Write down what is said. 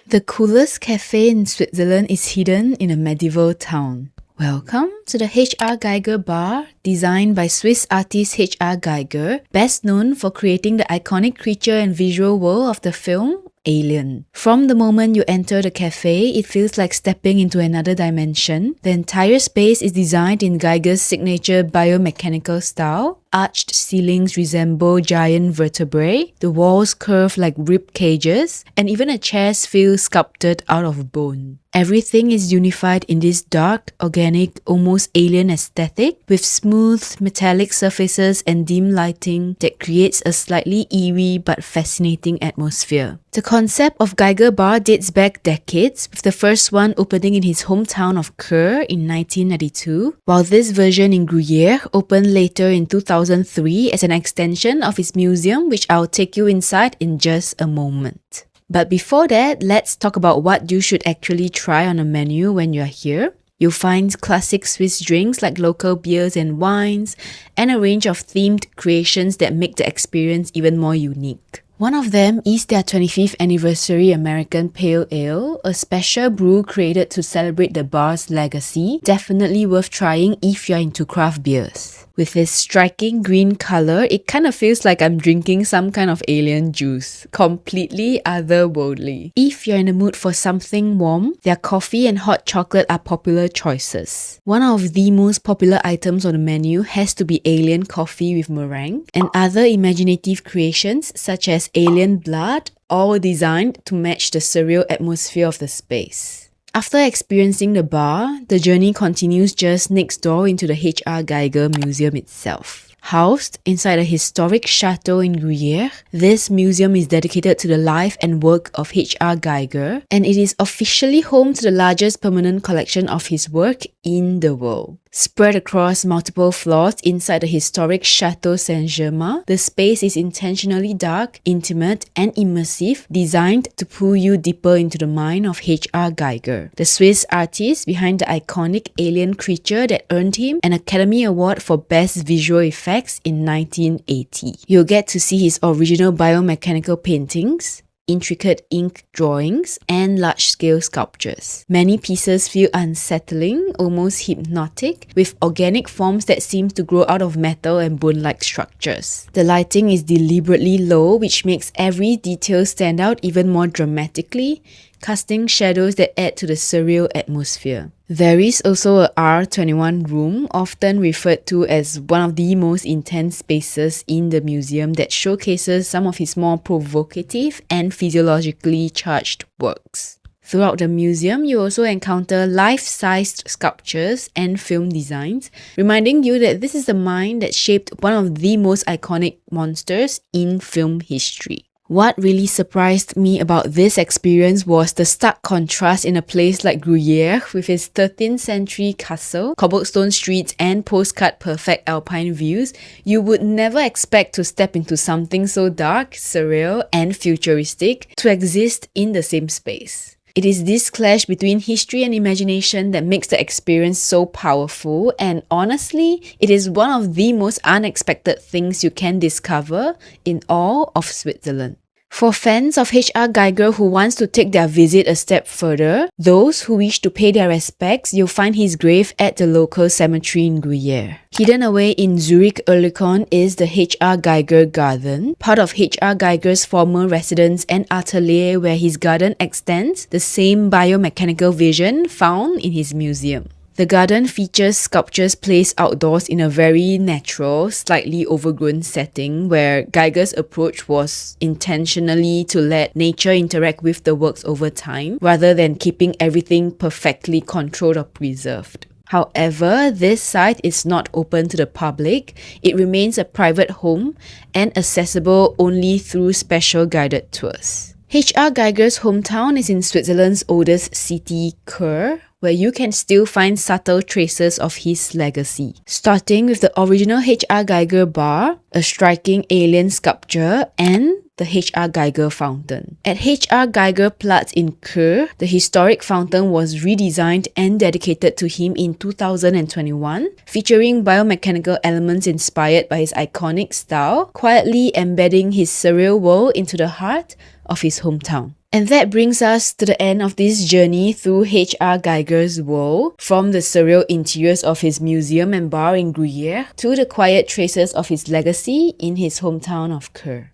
The coolest cafe in Switzerland is hidden in a medieval town. Welcome to the H.R. Geiger bar, designed by Swiss artist H.R. Geiger, best known for creating the iconic creature and visual world of the film Alien. From the moment you enter the cafe, it feels like stepping into another dimension. The entire space is designed in Geiger's signature biomechanical style. Arched ceilings resemble giant vertebrae, the walls curve like rib cages, and even the chairs feel sculpted out of bone. Everything is unified in this dark, organic, almost alien aesthetic, with smooth, metallic surfaces and dim lighting that creates a slightly eerie but fascinating atmosphere. The concept of Geiger Bar dates back decades, with the first one opening in his hometown of Chur in 1992, while this version in Gruyères opened later in 2003 as an extension of his museum, which I'll take you inside in just a moment. But before that, let's talk about what you should actually try on a menu when you're here. You'll find classic Swiss drinks like local beers and wines, and a range of themed creations that make the experience even more unique. One of them is their 25th anniversary American Pale Ale, a special brew created to celebrate the bar's legacy, definitely worth trying if you're into craft beers. With its striking green color, it kind of feels like I'm drinking some kind of alien juice, completely otherworldly. If you're in the mood for something warm, their coffee and hot chocolate are popular choices. One of the most popular items on the menu has to be alien coffee with meringue, and other imaginative creations such as alien blood, all designed to match the surreal atmosphere of the space. After experiencing the bar, the journey continues just next door into the H.R. Geiger Museum itself. Housed inside a historic chateau in Gruyères, this museum is dedicated to the life and work of H.R. Geiger, and it is officially home to the largest permanent collection of his work in the world. Spread across multiple floors inside the historic Chateau Saint-Germain, the space is intentionally dark, intimate, and immersive, designed to pull you deeper into the mind of H.R. Geiger, the Swiss artist behind the iconic alien creature that earned him an Academy Award for Best Visual Effects in 1980. You'll get to see his original biomechanical paintings, intricate ink drawings, and large-scale sculptures. Many pieces feel unsettling, almost hypnotic, with organic forms that seem to grow out of metal and bone-like structures. The lighting is deliberately low, which makes every detail stand out even more dramatically, casting shadows that add to the surreal atmosphere. There is also a R21 room, often referred to as one of the most intense spaces in the museum, that showcases some of his more provocative and physiologically charged works. Throughout the museum, you also encounter life-sized sculptures and film designs, reminding you that this is the mind that shaped one of the most iconic monsters in film history. What really surprised me about this experience was the stark contrast in a place like Gruyères with its 13th century castle, cobblestone streets, and postcard-perfect alpine views. You would never expect to step into something so dark, surreal, and futuristic to exist in the same space. It is this clash between history and imagination that makes the experience so powerful, and honestly, it is one of the most unexpected things you can discover in all of Switzerland. For fans of H.R. Geiger who wants to take their visit a step further, those who wish to pay their respects, you'll find his grave at the local cemetery in Gruyères. Hidden away in Zurich is the H.R. Geiger Garden, part of H.R. Geiger's former residence and atelier, where his garden extends the same biomechanical vision found in his museum. The garden features sculptures placed outdoors in a very natural, slightly overgrown setting, where Geiger's approach was intentionally to let nature interact with the works over time, rather than keeping everything perfectly controlled or preserved. However, this site is not open to the public. It remains a private home and accessible only through special guided tours. H.R. Geiger's hometown is in Switzerland's oldest city, Chur, where you can still find subtle traces of his legacy. Starting with the original H.R. Geiger bar, a striking alien sculpture, and the H.R. Geiger fountain. At H.R. Geiger Platz in Chur, the historic fountain was redesigned and dedicated to him in 2021, featuring biomechanical elements inspired by his iconic style, quietly embedding his surreal world into the heart of his hometown. And that brings us to the end of this journey through H.R. Geiger's world, from the surreal interiors of his museum and bar in Gruyères to the quiet traces of his legacy in his hometown of Chur.